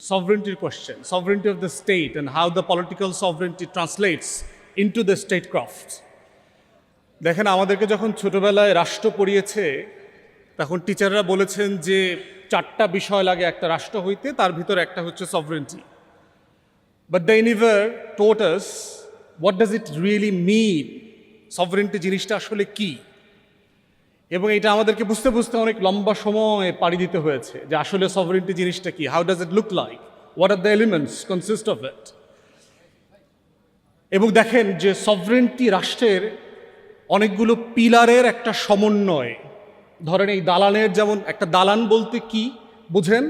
sovereignty question, sovereignty of the state and how the political sovereignty translates into the statecraft. দেখেন আমাদেরকে যখন ছোটবেলায় রাষ্ট্র পড়িয়েছে তখন টিচাররা বলেছেন যে 4টা বিষয় লাগে একটা রাষ্ট্র হইতে, তার ভিতরে একটা হচ্ছে sovereignty. But they never taught us what does it really mean, sovereignty জিনিসটা আসলে কি। এবং এটা আমাদেরকে বুঝতে বুঝতে অনেক লম্বা সময় পাড়ি দিতে হয়েছে যে আসলে সভারেন্টি জিনিসটা কি, how does it look like, what are the elements consist of it. এবং দেখেন যে সভারেন্টি রাষ্ট্রের অনেকগুলো পিলারের একটা সমন্বয়। ধরেন এই দালানের, যেমন একটা দালান বলতে কি বুঝেন,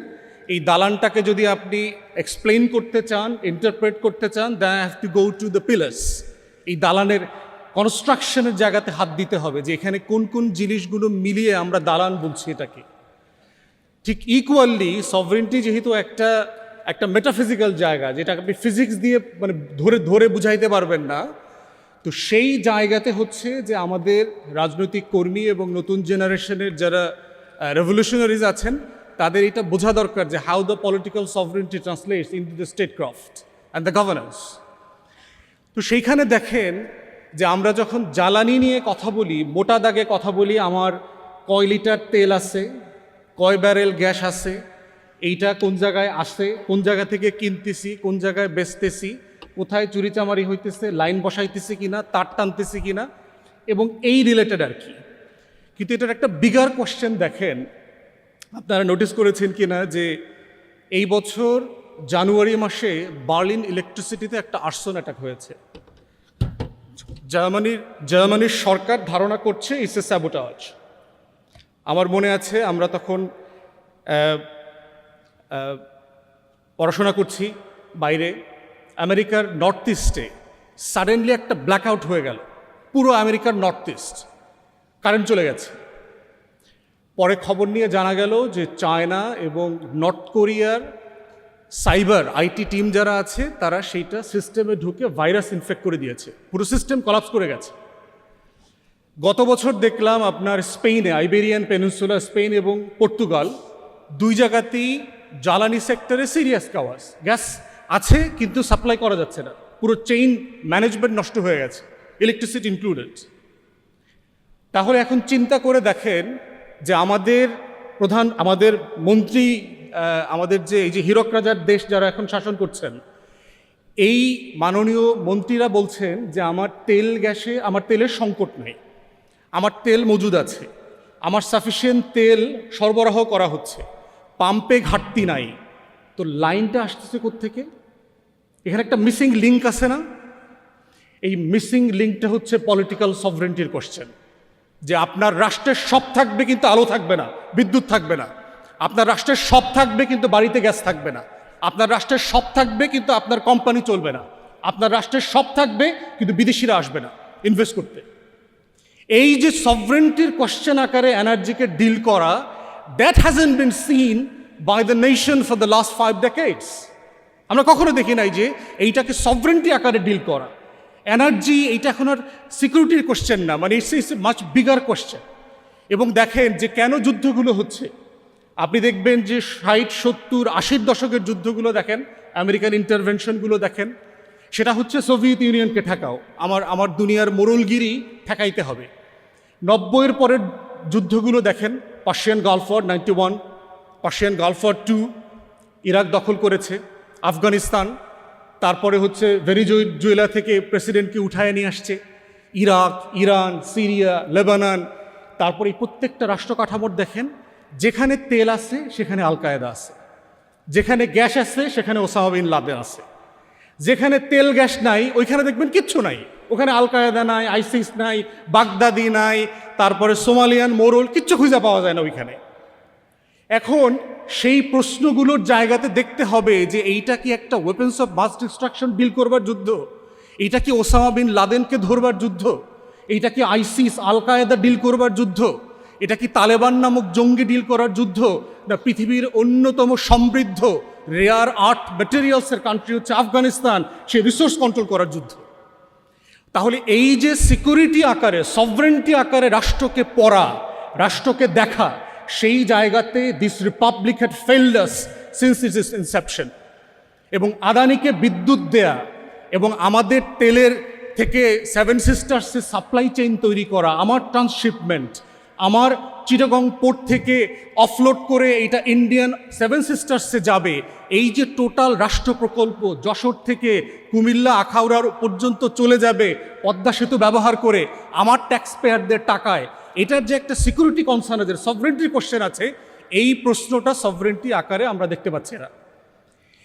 এই দালানটাকে যদি আপনি এক্সপ্লেইন করতে চান, ইন্টারপ্রেট করতে চান, than have to go to the pillars. এই দালানের কনস্ট্রাকশনের জায়গাতে হাত দিতে হবে যে এখানে কোন কোন জিনিসগুলো মিলিয়ে আমরা দালান বলছি এটাকে। ঠিক ইকুয়ালি সভারেন্টি যেহেতু একটা মেটাফিজিক্যাল জায়গা, যেটা আপনি ফিজিক্স দিয়ে মানে ধরে বুঝাইতে পারবেন না, তো সেই জায়গাতে হচ্ছে যে আমাদের রাজনৈতিক কর্মী এবং নতুন জেনারেশনের যারা রেভলিউশনারিজ আছেন তাদের এটা বোঝা দরকার যে how the political sovereignty translates into the statecraft and the governance. তো সেইখানে দেখেন যে আমরা যখন জ্বালানি নিয়ে কথা বলি, মোটা দাগে কথা বলি, আমার কয় লিটার তেল আছে, কয় ব্যারেল গ্যাস আছে, এইটা কোন জায়গায় আসে, কোন জায়গা থেকে কিনতেছি, কোন জায়গায় বেচতেছি, কোথায় চুরিচামারি হইতেছে, লাইন বসাইতেছি কিনা, তার টানতেছি কিনা, এবং এই রিলেটেড আর কি। কিন্তু এটার একটা বিগার কোয়েশ্চেন দেখেন, আপনারা নোটিস করেছেন কিনা যে এই বছর জানুয়ারি মাসে বার্লিন ইলেকট্রিসিটিতে একটা আর্সন অ্যাটাক হয়েছে। জার্মানির সরকার ধারণা করছে ইটস এ স্যাবোটাজ। আমার মনে আছে আমরা তখন পড়াশোনা করছি বাইরে, আমেরিকার নর্থ ইস্টে সাডেনলি একটা ব্ল্যাকআউট হয়ে গেল, পুরো আমেরিকার নর্থ ইস্ট কারেন্ট চলে গেছে। পরে খবর নিয়ে জানা গেল যে চায়না এবং নর্থ কোরিয়ার সাইবার আইটি টিম যারা আছে তারা সেইটা সিস্টেমে ঢুকে ভাইরাস ইনফেক্ট করে দিয়েছে, পুরো সিস্টেম কলাপস করে গেছে। গত বছর দেখলাম আপনার স্পেনে, আইবেরিয়ান পেনিনসুলা, স্পেন এবং পর্তুগাল, 2 জায়গাতেই জ্বালানি সেক্টরে সিরিয়াস কাওয়াস, গ্যাস আছে কিন্তু সাপ্লাই করা যাচ্ছে না, পুরো চেইন ম্যানেজমেন্ট নষ্ট হয়ে গেছে, ইলেকট্রিসিটি ইনক্লুডেড। তাহলে এখন চিন্তা করে দেখেন যে আমাদের মন্ত্রী, আমাদের যে এই যে হীরক রাজার দেশ যারা এখন শাসন করছেন, এই মাননীয় মন্ত্রীরা বলছেন যে আমার তেলের সংকট নেই, আমার তেল মজুদ আছে, আমার সাফিসিয়েন্ট তেল সরবরাহ করা হচ্ছে, পাম্পে ঘাটতি নাই। তো লাইনটা আসতেছে কোত্থেকে? এখানে একটা মিসিং লিঙ্ক আছে না? এই মিসিং লিঙ্কটা হচ্ছে পলিটিক্যাল সভরেন্টির কোশ্চেন, যে আপনার রাষ্ট্রের সব থাকবে কিন্তু আলো থাকবে না, বিদ্যুৎ থাকবে না। আপনার রাষ্ট্রের সব থাকবে কিন্তু বাড়িতে গ্যাস থাকবে না। আপনার রাষ্ট্রের সব থাকবে কিন্তু আপনার কোম্পানি চলবে না। আপনার রাষ্ট্রের সব থাকবে কিন্তু বিদেশিরা আসবে না ইনভেস্ট করতে। এই যে সভরেন্টির কোশ্চেন আকারে এনার্জিকে ডিল করা, that hasn't been seen by the nation for the last 5 decades। আমরা কখনো দেখি নাই যে এইটাকে সভরেন্টি আকারে ডিল করা। এনার্জি এইটা এখন আর সিকিউরিটির কোশ্চেন না, মানে ইটস মাচ বিগার কোশ্চেন। এবং দেখেন যে কেন যুদ্ধগুলো হচ্ছে, আপনি দেখবেন যে 60, 70, 80 দশকের যুদ্ধগুলো দেখেন, আমেরিকান ইন্টারভেনশনগুলো দেখেন, সেটা হচ্ছে সোভিয়েত ইউনিয়নকে ঠেকাও, আমার দুনিয়ার মোরলগিরি ঠেকাইতে হবে। 90-এর পরের যুদ্ধগুলো দেখেন, Persian Gulf war 91, Persian Gulf war 2, Iraq দখল করেছে, আফগানিস্তান, তারপরে হচ্ছে ভেনিজুয়েলা থেকে প্রেসিডেন্টকে উঠায় নিয়ে আসছে, ইরাক, ইরান, সিরিয়া, লেবানন। তারপরে এই প্রত্যেকটা রাষ্ট্র কাঠামোর দেখেন, যেখানে তেল আছে সেখানে আল কায়েদা আছে, যেখানে গ্যাস আছে সেখানে ওসামা বিন লাদেন আছে, যেখানে তেল গ্যাস নাই ওইখানে দেখবেন কিচ্ছু নাই, ওখানে আল কায়েদা নাই, আইসিস নাই, বাগদাদি নাই, তারপরে সোমালিয়ান মোরল, কিচ্ছু খুঁজে পাওয়া যায় না ওইখানে। এখন সেই প্রশ্নগুলোর জায়গাতে দেখতে হবে যে এইটা কি একটা weapons of mass destruction deal করবার যুদ্ধ, এইটা কি ওসামা বিন লাদেনকে ধরবার যুদ্ধ, এইটা কি আইসিস আল কায়েদা ডিল করবার যুদ্ধ, এটা কি তালেবান নামক জঙ্গি ডিল করার যুদ্ধ, না পৃথিবীর অন্যতম সমৃদ্ধ রেয়ার আর্থ ম্যাটেরিয়ালসের কান্ট্রি হচ্ছে আফগানিস্তান, সে রিসোর্স কন্ট্রোল করার যুদ্ধ। তাহলে এই যে সিকিউরিটি আকারে, সভরেন্টি আকারে রাষ্ট্রকে পড়া, রাষ্ট্রকে দেখা, সেই জায়গাতে this Republic had failed us since it's Inception. এবং আদানিকে বিদ্যুৎ দেয়া এবং আমাদের তেলের থেকে সেভেন সিস্টার্সের সাপ্লাই চেইন তৈরি করা, আমার ট্রান্সশিপমেন্ট, আমার চিটাগং পোর্ট থেকে অফলোড করে এটা ইন্ডিয়ান সেভেন সিস্টার্সে যাবে, এই যে টোটাল রাষ্ট্র প্রকল্প যশোর থেকে কুমিল্লা আখাউড়ার পর্যন্ত চলে যাবে পদ্মা সেতু ব্যবহার করে আমার ট্যাক্স পেয়ারদের টাকায়, এটার যে একটা সিকিউরিটি কনসার্ন আছে, সভরেন্টির কোশ্চেন আছে, এই প্রশ্নটা সভরেন্টি আকারে আমরা দেখতে পাচ্ছি না।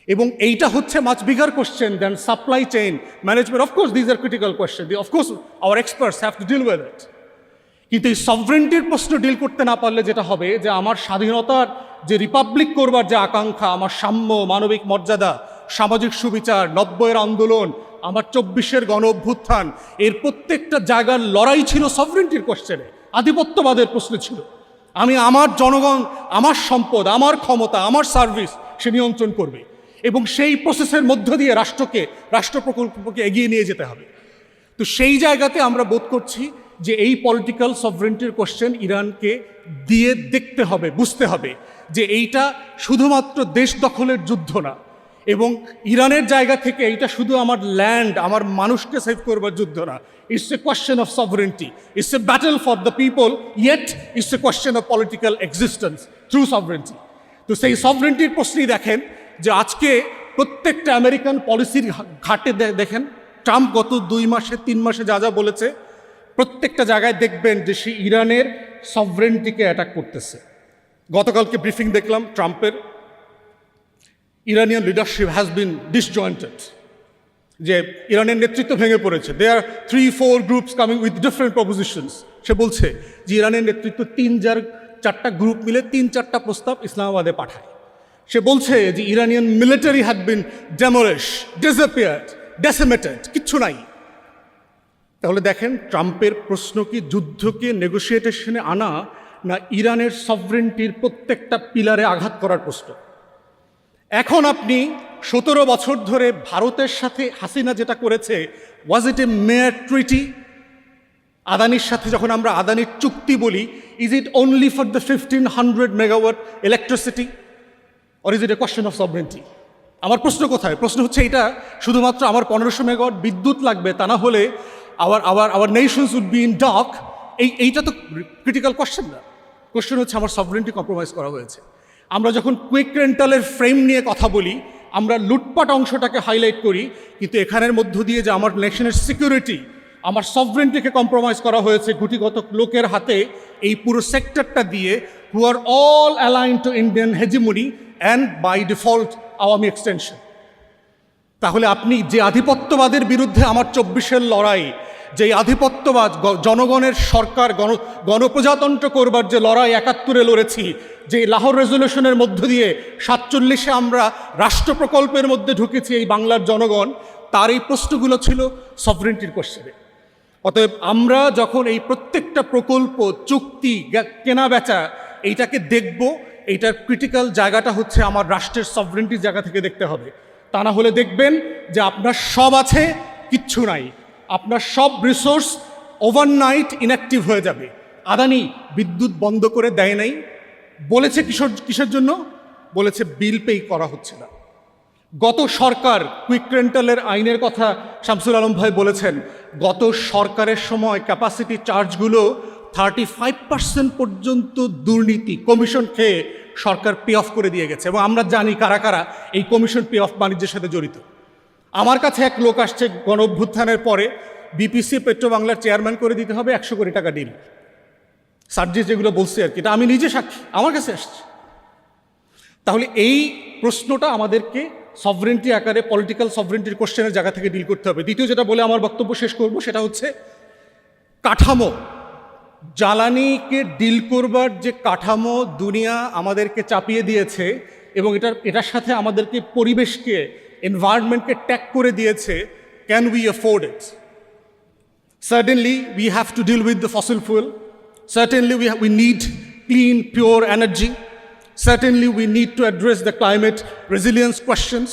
এবং এইটা হচ্ছে much bigger question than supply chain management. Of course these are critical question, of course our experts have to deal with it. কিন্তু এই সভরেন্টির প্রশ্ন ডিল করতে না পারলে যেটা হবে যে আমার স্বাধীনতার যে রিপাবলিক করবার যে আকাঙ্ক্ষা, আমার সাম্য, মানবিক মর্যাদা, সামাজিক সুবিচার, 90-এর আন্দোলন, আমার 24-এর গণ অভ্যুত্থান, এর প্রত্যেকটা জায়গার লড়াই ছিল সভরেন্টির কোশ্চেনে, আধিপত্যবাদের প্রশ্ন ছিল। আমি আমার জনগণ, আমার সম্পদ, আমার ক্ষমতা, আমার সার্ভিস সে নিয়ন্ত্রণ করবে এবং সেই প্রসেসের মধ্য দিয়ে রাষ্ট্র প্রকল্পকে এগিয়ে নিয়ে যেতে হবে। তো সেই জায়গাতে আমরা বোধ করছি যে এই পলিটিক্যাল সভরেন্টির কোশ্চেন ইরানকে দিয়ে দেখতে হবে, বুঝতে হবে যে এইটা শুধুমাত্র দেশ দখলের যুদ্ধ না, এবং ইরানের জায়গা থেকে এইটা শুধু আমার ল্যান্ড, আমার মানুষকে সেভ করবার যুদ্ধ না। It's a question of sovereignty, it's a battle for the people, yet it's a question of political existence through sovereignty. তো সেই সভরেন্টির প্রশ্নেই দেখেন যে আজকে প্রত্যেকটা আমেরিকান পলিসির ঘাটে দেখেন ট্রাম্প গত 2 মাসে 3 মাসে যা যা বলেছে, প্রত্যেকটা জায়গায় দেখবেন যে সে ইরানের সভরেন্টিকে অ্যাটাক করতেছে। গতকালকে ব্রিফিং দেখলাম ট্রাম্পের, Iranian leadership has been disjointed, যে ইরানের নেতৃত্ব ভেঙে পড়েছে। They are 3-4 groups coming with different propositions. সে বলছে যে ইরানের নেতৃত্ব 3-4টা গ্রুপ মিলে 3-4টা প্রস্তাব ইসলামাবাদে পাঠায়। সে বলছে যে Iranian military had been demolish, disappeared, decimated, কিচ্ছু নাই। তাহলে দেখেন ট্রাম্পের প্রশ্ন কি যুদ্ধকে নেগোসিয়েশনে আনা, না ইরানের সভরেন্টির প্রত্যেকটা পিলারে আঘাত করার প্রশ্ন? এখন আপনি 17 বছর ধরে ভারতের সাথে হাসিনা যেটা করেছে, ওয়াজ ইট এ মেয়ার ট্রিটি? আদানির সাথে যখন আমরা আদানির চুক্তি বলি, is it only for the 1500 megawatt electricity or is it a question of sovereignty? আমার প্রশ্ন কোথায়? প্রশ্ন হচ্ছে এটা শুধুমাত্র আমার 1500 মেগাওয়াট বিদ্যুৎ লাগবে, তা না হলে our nations would be in dark. এইটা তো ক্রিটিক্যাল কোয়েশ্চেন না। কোয়েশ্চেন হচ্ছে আমার সভরেন্টি কম্প্রোমাইজ করা হয়েছে। আমরা যখন কুইক রেন্টালের ফ্রেম নিয়ে কথা বলি, আমরা লুটপাট অংশটাকে হাইলাইট করি, কিন্তু এখানের মধ্য দিয়ে যে আমার নেশনের সিকিউরিটি, আমার সভরেন্টিকে কম্প্রোমাইজ করা হয়েছে গুটিগত লোকের হাতে, এই পুরো সেক্টরটা দিয়ে, who are all align to Indian hegemony and by default Awami extension. তাহলে আপনি যে আধিপত্যবাদের বিরুদ্ধে আমার 24-এর লড়াই, যে আধিপত্যবাদ, জনগণের সরকার, গণপ্রজাতন্ত্র করবার যে লড়াই 71-এ লড়েছি, যে লাহোর রেজলিউশনের মধ্য দিয়ে 47-এ আমরা রাষ্ট্র প্রকল্পের মধ্যে ঢুকেছি এই বাংলার জনগণ, তার এই প্রশ্নগুলো ছিল সভরেন্টির কোশ্চেনে। অতএব আমরা যখন এই প্রত্যেকটা প্রকল্প, চুক্তি, কেনা বেচা, এইটাকে দেখব, এইটার ক্রিটিক্যাল জায়গাটা হচ্ছে আমার রাষ্ট্রের সভরেন্টির জায়গা থেকে দেখতে হবে। তা না হলে দেখবেন যে আপনার সব আছে, কিচ্ছু নাই, আপনার সব রিসোর্স ওভারনাইট ইনঅ্যাক্টিভ হয়ে যাবে। আদানি বিদ্যুৎ বন্ধ করে দেয় নাই, বলেছে কিসের জন্য? বলেছে বিল পে করা হচ্ছে না। গত সরকার কুইক রেন্টালের আইনের কথা শামসুল আলম ভাই বলেছেন, গত সরকারের সময় ক্যাপাসিটি চার্জগুলো 35% পর্যন্ত দুর্নীতি, কমিশন খেয়ে সরকার পে অফ করে দিয়ে গেছে। এবং আমরা জানি কারা কারা এই কমিশন পে অফ বাণিজ্যের সাথে জড়িত। আমার কাছে এক লোক আসছে গণ অভ্যুত্থানের পরে, বিপিসি পেট্রো বাংলার চেয়ারম্যান করে দিতে হবে 100 কোটি টাকা ডিল, সার্জিস যেগুলো বলছে আর কি, এটা আমি নিজে সাক্ষী, আমার কাছে আসছে। তাহলে এই প্রশ্নটা আমাদেরকে সভরেন্টি আকারে, পলিটিক্যাল সভরেন্টির কোশ্চেনের জায়গা থেকে ডিল করতে হবে। দ্বিতীয় যেটা বলে আমার বক্তব্য শেষ করব, সেটা হচ্ছে কাঠামো। জ্বালানিকে ডিল করবার যে কাঠামো দুনিয়া আমাদেরকে চাপিয়ে দিয়েছে, এবং এটার সাথে আমাদেরকে পরিবেশকে, এনভায়রনমেন্টকে ট্যাগ করে দিয়েছে, can we afford it? Certainly we have to deal with the fossil fuel. Certainly we need clean, pure energy. Certainly we need to address the climate resilience questions.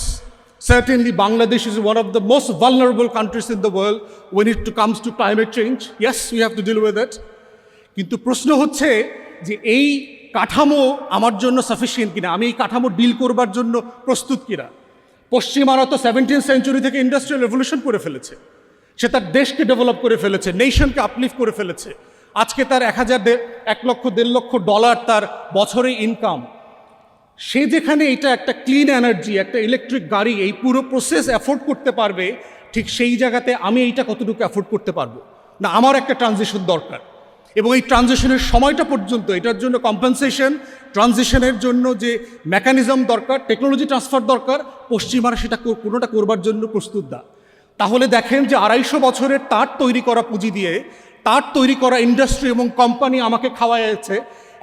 Certainly Bangladesh is one of the most vulnerable countries in the world when it comes to climate change. Yes, we have to deal with it. কিন্তু প্রশ্ন হচ্ছে যে এই কাঠামো আমার জন্য sufficient কিনা, আমি এই কাঠামো ডিল করবার জন্য প্রস্তুত কিনা। পশ্চিমারা তো 17th সেঞ্চুরি থেকে ইন্ডাস্ট্রিয়াল রেভলিউশন করে ফেলেছে, সে তার দেশকে ডেভেলপ করে ফেলেছে, নেশনকে আপলিফ্ট করে ফেলেছে। আজকে তার 1,00,000-1,50,000 তার বছরে ইনকাম। সে যেখানে এটা একটা ক্লিন এনার্জি, একটা ইলেকট্রিক গাড়ি, এই পুরো প্রসেস অ্যাফোর্ড করতে পারবে, ঠিক সেই জায়গাতে আমি এইটা কতটুকু অ্যাফোর্ড করতে পারবো না, আমার একটা ট্রানজিশন দরকার। এবং এই ট্রানজিশনের সময়টা পর্যন্ত এটার জন্য কম্পেনসেশন, ট্রানজিশনের জন্য যে মেকানিজম দরকার, টেকনোলজি ট্রান্সফার দরকার, পশ্চিমারা সেটা কোনোটা করবার জন্য প্রস্তুত না। তাহলে দেখেন যে 250 বছরের তার তৈরি করা পুঁজি দিয়ে, তার তৈরি করা ইন্ডাস্ট্রি এবং কোম্পানি আমাকে খাওয়াইছে,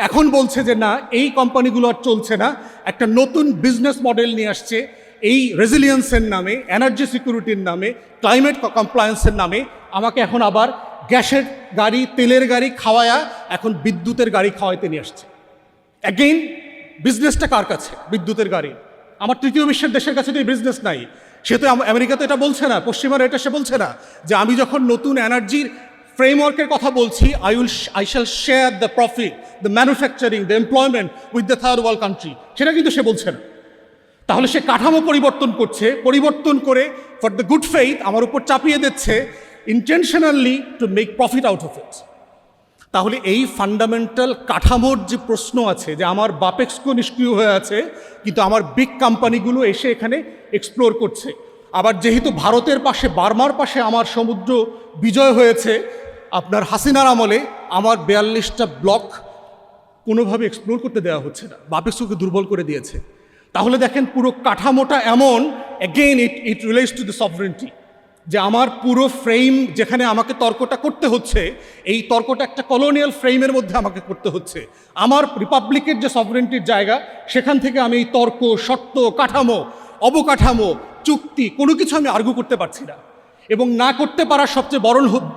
এখন বলছে যে না, এই কোম্পানিগুলো আর চলছে না, একটা নতুন বিজনেস মডেল নিয়ে আসছে, এই রেজিলিয়েন্সের নামে, এনার্জি সিকিউরিটির নামে, ক্লাইমেট কমপ্লায়েন্সের নামে আমাকে এখন আবার গ্যাসের গাড়ি, তেলের গাড়ি খাওয়ায়া এখন বিদ্যুতের গাড়ি খাওয়াইতে নিয়ে আসছে। অ্যাগেইন বিজনেসটা কার কাছে? বিদ্যুতের গাড়ি। আমার তৃতীয় বিশ্বের দেশের কাছে তো এই বিজনেস নাই। সে তো আমেরিকা তো এটা বলছে না, পশ্চিমারা এটা সে বলছে না যে আমি যখন নতুন এনার্জির ফ্রেমওয়ার্কের কথা বলছি, I shall share the profit, the manufacturing, the employment with the third world country, সেটা কিন্তু সে বলছে না। তাহলে সে কাঠামো পরিবর্তন করছে, পরিবর্তন করে ফর দ্য গুড ফেইথ আমার উপর চাপিয়ে দিচ্ছে intentionally to make profit out of it. তাহলে এই ফান্ডামেন্টাল কাঠামোর যে প্রশ্ন আছে, যে আমার বাপেক্সকো নিষ্ক্রিয় হয়ে আছে, কিন্তু আমার বিগ কোম্পানিগুলো এসে এখানে এক্সপ্লোর করছে। আবার যেহেতু ভারতের পাশে, বার্মার পাশে আমার সমুদ্র বিজয় হয়েছে, আপনার হাসিনার আমলে আমার 42টা ব্লক কোনোভাবে এক্সপ্লোর করতে দেওয়া হচ্ছে না, বাপেক্সকোকে দুর্বল করে দিয়েছে। তাহলে দেখেন পুরো কাঠামোটা এমন, again it relates to the sovereignty, যে আমার পুরো ফ্রেম যেখানে আমাকে তর্কটা করতে হচ্ছে, এই তর্কটা একটা কলোনিয়াল ফ্রেমের মধ্যে আমাকে করতে হচ্ছে। আমার রিপাবলিকের যে সভরেন্টির জায়গা, সেখান থেকে আমি এই তর্ক, শর্ত, কাঠামো, অবকাঠামো, চুক্তি কোনো কিছু আমি আর্গু করতে পারছি না। এবং না করতে পারার সবচেয়ে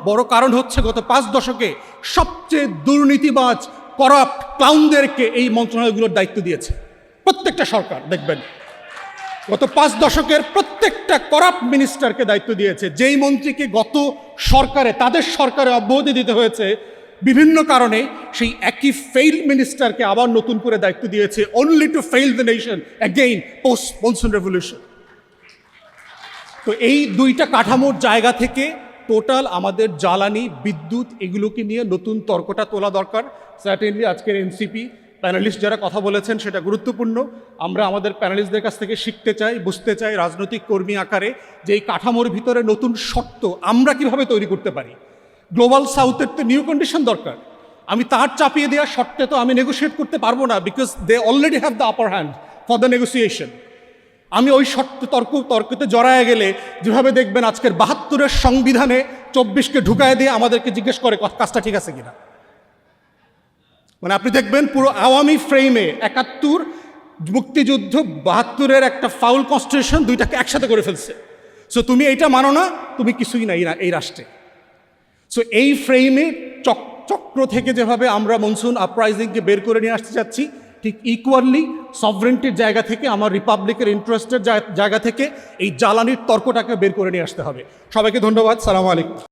বড় কারণ হচ্ছে গত 5 দশকে সবচেয়ে দুর্নীতিবাজ, করাপ্ট ক্লাউনদেরকে এই মন্ত্রণালয়গুলোর দায়িত্ব দিয়েছে প্রত্যেকটা সরকার। দেখবেন গত 5 দশকের প্রত্যেকটা করাপ্ট মিনিস্টারকে দায়িত্ব দিয়েছে। যেই মন্ত্রীকে গত সরকারে, তাদের সরকারে অব্যাহতি দিতে হয়েছে বিভিন্ন কারণে, সেই একই ফেইল্ড মিনিস্টারকে আবার নতুন করে দায়িত্ব দিয়েছে, only to fail the nation again post monsoon revolution. তো এই দুইটা কাঠামোর জায়গা থেকে টোটাল আমাদের জ্বালানি, বিদ্যুৎ, এগুলোকে নিয়ে নতুন তর্কটা তোলা দরকার। সার্টেনলি আজকের এনসিপি প্যানেলিস্ট যারা কথা বলেছেন সেটা গুরুত্বপূর্ণ। আমরা আমাদের প্যানেলিস্টদের কাছ থেকে শিখতে চাই, বুঝতে চাই রাজনৈতিক কর্মী আকারে যে এই কাঠামোর ভিতরে নতুন শর্ত আমরা কিভাবে তৈরি করতে পারি। গ্লোবাল সাউথের তো নিউ কন্ডিশন দরকার। আমি তার চাপিয়ে দেওয়ার শর্তে তো আমি নেগোশিয়েট করতে পারবো না, because they already have the upper hand for the negotiation. আমি ওই শর্তে তর্কতে জড়ায় গেলে যেভাবে দেখবেন আজকের 72-এর সংবিধানে 24কে ঢুকায় দিয়ে আমাদেরকে জিজ্ঞেস করে কাজটা ঠিক আছে কিনা। মানে আপনি দেখবেন পুরো আওয়ামী ফ্রেমে 71 মুক্তিযুদ্ধ, 72-এর একটা ফাউল কনস্টিটিউশন, দুইটাকে একসাথে করে ফেলছে। সো তুমি এইটা মানো না, তুমি কিছুই নাই না এই রাষ্ট্রে। সো এই ফ্রেমে চক্র থেকে যেভাবে আমরা মনসুন আপরাইজিংকে বের করে নিয়ে আসতে যাচ্ছি, ঠিক ইকুয়ালি সভরেন্টির জায়গা থেকে, আমার রিপাবলিকের ইন্টারেস্টের জায়গা থেকে এই জ্বালানির তর্কটাকে বের করে নিয়ে আসতে হবে। সবাইকে ধন্যবাদ। সালামু আলাইকুম।